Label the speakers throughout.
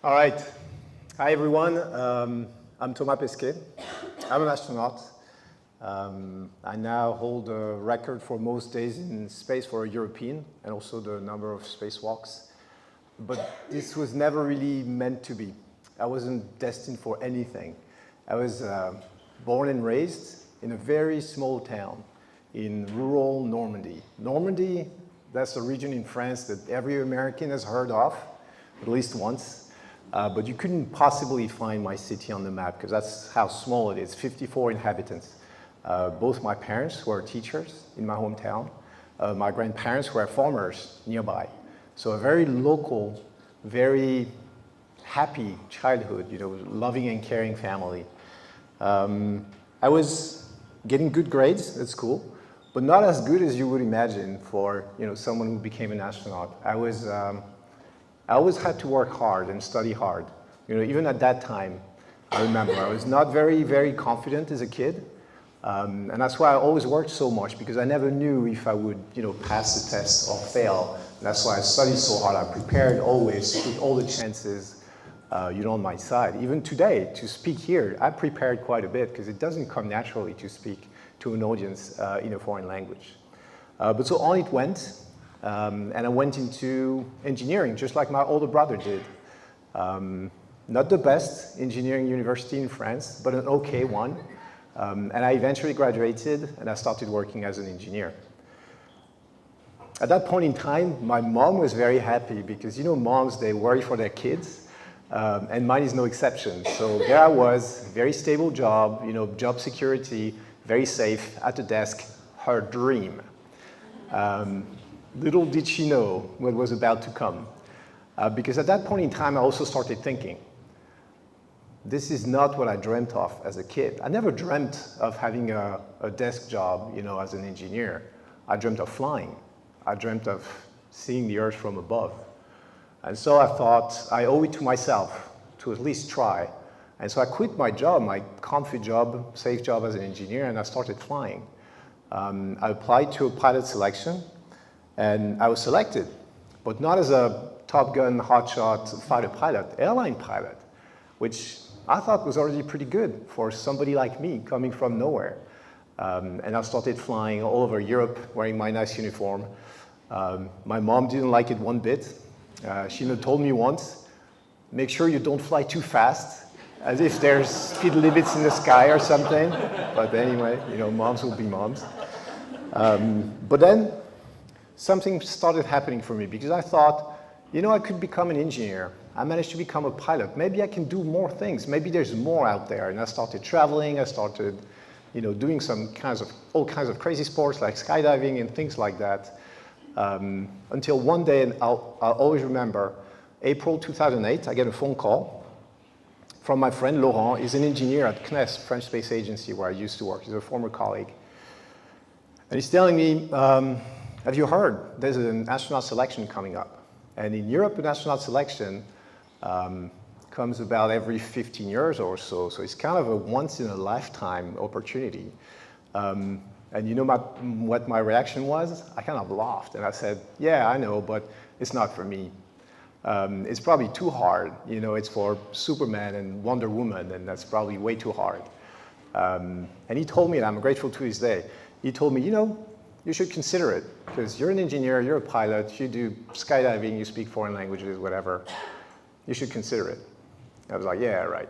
Speaker 1: All right. Hi, everyone. I'm Thomas Pesquet. I'm an astronaut. I now hold a record for most days in space for a European and also the number of spacewalks. But this was never really meant to be. I wasn't destined for anything. I was born and raised in a very small town in rural Normandy. Normandy, that's a region in France that every American has heard of, at least once. But you couldn't possibly find my city on the map because that's how small it is, 54 inhabitants. Both my parents were teachers in my hometown. My grandparents were farmers nearby. So a very local, very happy childhood, loving and caring family. I was getting good grades at school, but not as good as you would imagine for someone who became an astronaut. I always had to work hard and study hard. Even at that time, I remember I was not very, very confident as a kid. And that's why I always worked so much, because I never knew if I would pass the test or fail. And that's why I studied so hard. I prepared always with all the chances on my side. Even today, to speak here, I prepared quite a bit because it doesn't come naturally to speak to an audience in a foreign language. But so on it went. And I went into engineering, just like my older brother did. Not the best engineering university in France, but an okay one. And I eventually graduated, and I started working as an engineer. At that point in time, my mom was very happy because, moms, they worry for their kids, and mine is no exception. So there I was, very stable job, job security, very safe, at the desk, her dream. Little did she know what was about to come. Because at that point in time, I also started thinking, this is not what I dreamt of as a kid. I never dreamt of having a desk job, as an engineer. I dreamt of flying. I dreamt of seeing the Earth from above. And so I thought, I owe it to myself to at least try. And so I quit my job, my comfy job, safe job as an engineer, and I started flying. I applied to a pilot selection, and I was selected, but not as a Top Gun, hotshot fighter pilot, airline pilot, which I thought was already pretty good for somebody like me coming from nowhere. And I started flying all over Europe wearing my nice uniform. My mom didn't like it one bit. She told me once, make sure you don't fly too fast, as if there's speed limits in the sky or something. But anyway, moms will be moms. But then, something started happening for me because I thought, I could become an engineer. I managed to become a pilot. Maybe I can do more things. Maybe there's more out there. And I started traveling. I started, doing all kinds of crazy sports like skydiving and things like that. Until one day, and I'll always remember, April 2008, I get a phone call from my friend Laurent. He's an engineer at CNES, French Space Agency, where I used to work. He's a former colleague. And he's telling me, have you heard? There's an astronaut selection coming up. And in Europe, an astronaut selection comes about every 15 years or so. So it's kind of a once-in-a-lifetime opportunity. And what my reaction was? I kind of laughed. And I said, yeah, I know, but it's not for me. It's probably too hard. It's for Superman and Wonder Woman, and that's probably way too hard. And he told me, and I'm grateful to this day, he told me, you should consider it, because you're an engineer, you're a pilot, you do skydiving, you speak foreign languages, whatever. You should consider it. I was like, yeah, right.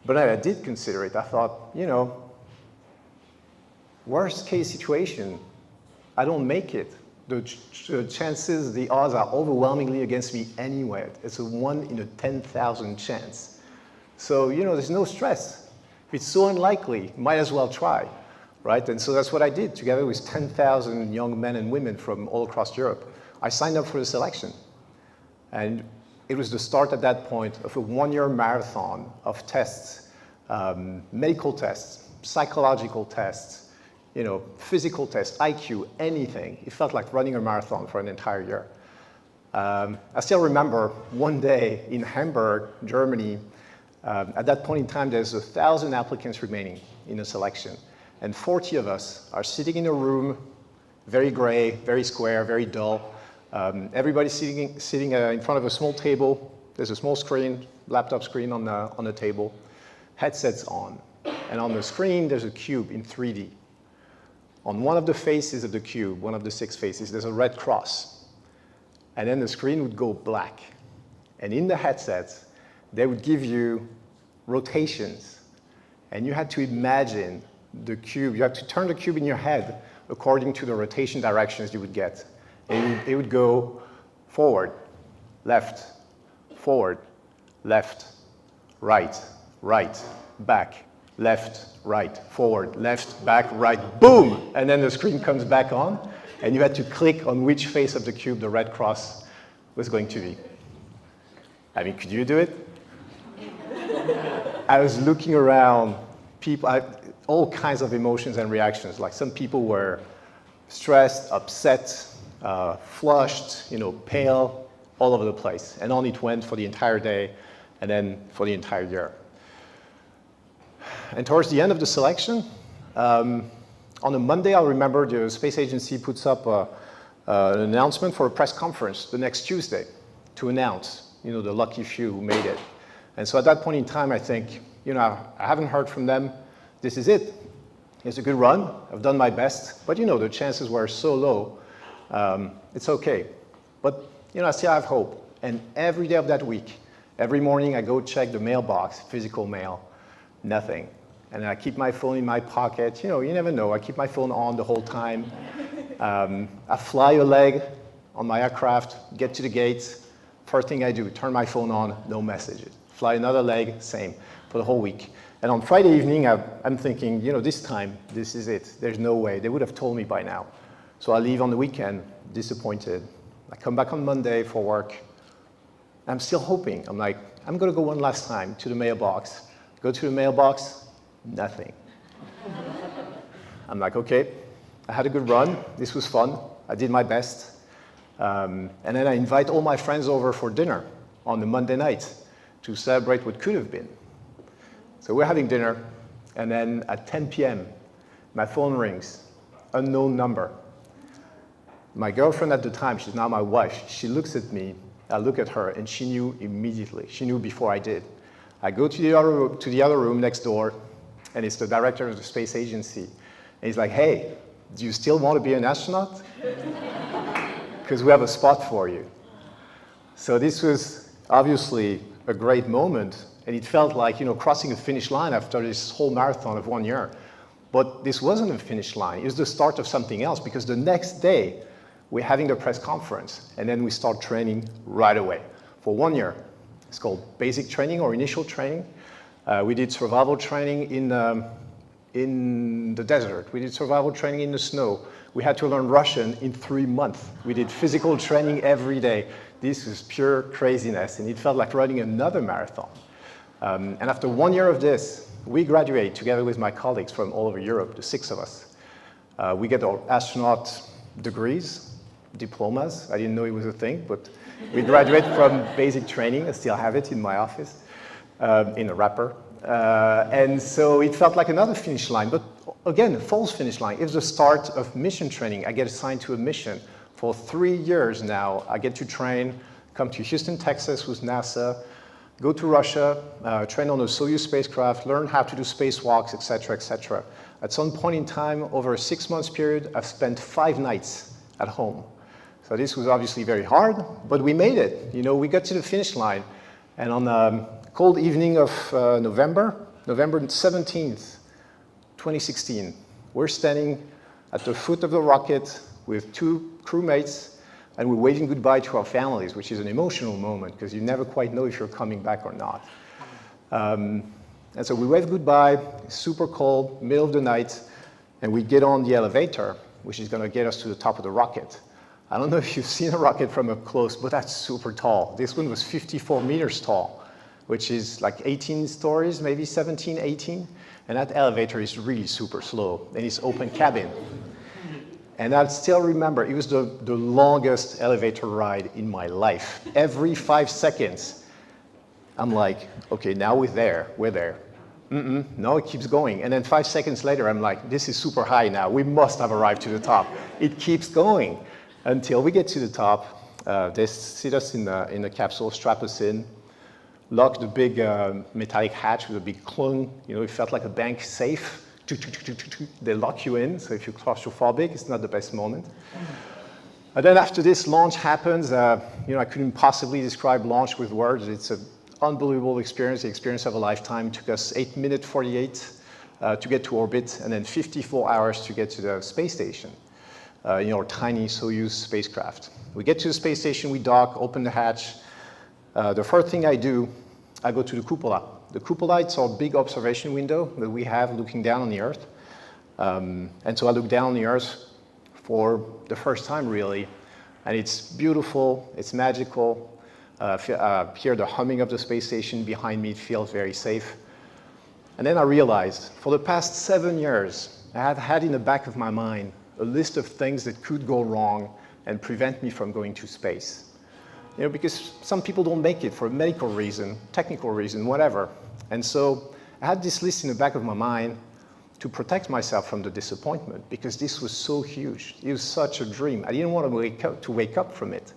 Speaker 1: But I did consider it. I thought, worst case situation, I don't make it. The chances, the odds are overwhelmingly against me anyway. It's a 1 in a 10,000 chance. So, there's no stress. If it's so unlikely, might as well try. Right? And so that's what I did, together with 10,000 young men and women from all across Europe. I signed up for the selection. And it was the start at that point of a 1-year marathon of tests, medical tests, psychological tests, physical tests, IQ, anything. It felt like running a marathon for an entire year. I still remember one day in Hamburg, Germany, at that point in time, there's 1,000 applicants remaining in the selection. And 40 of us are sitting in a room, very gray, very square, very dull. Everybody's sitting in front of a small table. There's a small screen, laptop screen on the table, headsets on. And on the screen, there's a cube in 3D. On one of the faces of the cube, one of the 6 faces, there's a red cross. And then the screen would go black. And in the headsets, they would give you rotations. And you had to imagine the cube. You had to turn the cube in your head according to the rotation directions you would get. And it would go forward, left, right, back, left, right, forward, left, back, right, boom! And then the screen comes back on, and you had to click on which face of the cube the red cross was going to be. I mean, could you do it? I was looking around, all kinds of emotions and reactions. Like some people were stressed, upset, flushed, pale, all over the place. And on it went for the entire day, and then for the entire year. And towards the end of the selection, on a Monday, I remember the space agency puts up an announcement for a press conference the next Tuesday to announce, the lucky few who made it. And so at that point in time, I think, I haven't heard from them. This is it. It's a good run. I've done my best. But, the chances were so low. It's okay. But, I still have hope. And every day of that week, every morning I go check the mailbox, physical mail, nothing. And I keep my phone in my pocket. You never know. I keep my phone on the whole time. I fly a leg on my aircraft, get to the gates. First thing I do, turn my phone on, no messages. Fly another leg, same, for the whole week. And on Friday evening, I'm thinking, this time, this is it. There's no way. They would have told me by now. So I leave on the weekend, disappointed. I come back on Monday for work. I'm still hoping. I'm like, I'm going to go one last time to the mailbox. Go to the mailbox, nothing. I'm like, okay, I had a good run. This was fun. I did my best. And then I invite all my friends over for dinner on the Monday night to celebrate what could have been. So we're having dinner, and then at 10 p.m., my phone rings, unknown number. My girlfriend at the time, she's now my wife, she looks at me, I look at her, and she knew immediately. She knew before I did. I go to the other room next door, and it's the director of the space agency. And he's like, hey, do you still want to be an astronaut? Because we have a spot for you. So this was obviously a great moment, and it felt like, crossing a finish line after this whole marathon of 1 year. But this wasn't a finish line. It was the start of something else, because the next day, we're having the press conference, and then we start training right away for 1 year. It's called basic training or initial training. We did survival training in the desert. We did survival training in the snow. We had to learn Russian in 3 months. We did physical training every day. This was pure craziness, and it felt like running another marathon. And after 1 year of this, we graduate together with my colleagues from all over Europe, the 6 of us. We get our astronaut degrees, diplomas. I didn't know it was a thing, but we graduate from basic training. I still have it in my office, in a wrapper. And so it felt like another finish line, but again, a false finish line. It was the start of mission training. I get assigned to a mission. For 3 years now, I get to train, come to Houston, Texas with NASA, go to Russia, train on a Soyuz spacecraft, learn how to do spacewalks, et cetera, et cetera. At some point in time, over a 6 months period, I've spent 5 nights at home. So this was obviously very hard, but we made it. We got to the finish line. And on a cold evening of November 17th, 2016, we're standing at the foot of the rocket with 2 crewmates, and we're waving goodbye to our families, which is an emotional moment because you never quite know if you're coming back or not. And so we wave goodbye, super cold, middle of the night, and we get on the elevator, which is going to get us to the top of the rocket. I don't know if you've seen a rocket from up close, but that's super tall. This one was 54 meters tall, which is like 18 stories, maybe 17, 18. And that elevator is really super slow, and it's open cabin. And I still remember, it was the longest elevator ride in my life. Every 5 seconds, I'm like, okay, now we're there. No, it keeps going. And then 5 seconds later, I'm like, this is super high now. We must have arrived to the top. It keeps going until we get to the top. They sit us in the capsule, strap us in. lock the big metallic hatch with a big clone. You know, it felt like a bank safe. They lock you in, so if you're claustrophobic, it's not the best moment. And then after this launch happens, you know, I couldn't possibly describe launch with words. It's an unbelievable experience, the experience of a lifetime. It took us 8 minutes 48 to get to orbit, and then 54 hours to get to the space station, you know, our tiny Soyuz spacecraft. We get to the space station, we dock, open the hatch. The first thing I do, I go to the cupola. The cupola, it's our big observation window that we have looking down on the Earth. And so I look down on the Earth for the first time, really. And it's beautiful, it's magical. Hear the humming of the space station behind me, it feels very safe. And then I realized, for the past 7 years, I have had in the back of my mind a list of things that could go wrong and prevent me from going to space. You know, because some people don't make it for a medical reason, technical reason, whatever. And so I had this list in the back of my mind to protect myself from the disappointment, because this was so huge. It was such a dream. I didn't want to wake up from it,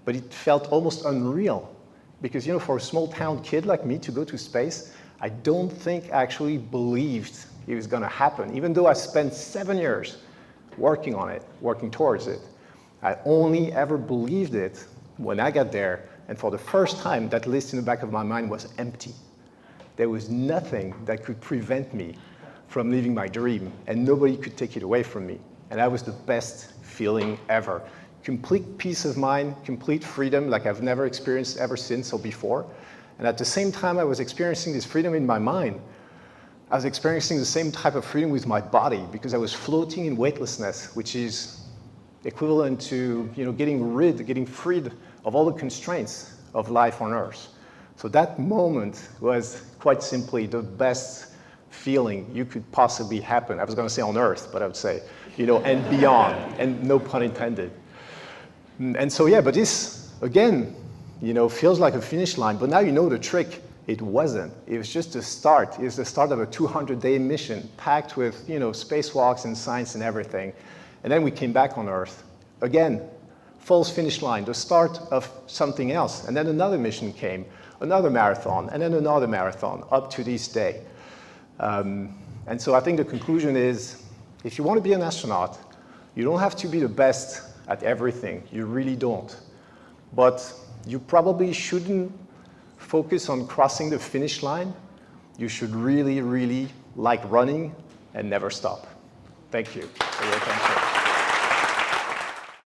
Speaker 1: but it felt almost unreal. Because, you know, for a small town kid like me to go to space, I don't think I actually believed it was going to happen, even though I spent 7 years working on it, working towards it. I only ever believed it when I got there, and for the first time, that list in the back of my mind was empty. There was nothing that could prevent me from living my dream, and nobody could take it away from me. And that was the best feeling ever. Complete peace of mind, complete freedom, like I've never experienced ever since or before. And at the same time I was experiencing this freedom in my mind, I was experiencing the same type of freedom with my body, because I was floating in weightlessness, which is equivalent to, you know, getting freed of all the constraints of life on Earth. So that moment was quite simply the best feeling you could possibly happen. I was going to say on Earth, but I would say, you know, and beyond, and no pun intended. And so, yeah, but this, again, you know, feels like a finish line, but now you know the trick. It wasn't. It was just the start. It was the start of a 200-day mission packed with, you know, spacewalks and science and everything. And then we came back on Earth. Again, false finish line, the start of something else. And then another mission came, another marathon, and then another marathon, up to this day. And so I think the conclusion is, if you want to be an astronaut, you don't have to be the best at everything. You really don't. But you probably shouldn't focus on crossing the finish line. You should really, really like running and never stop. Thank you for your attention.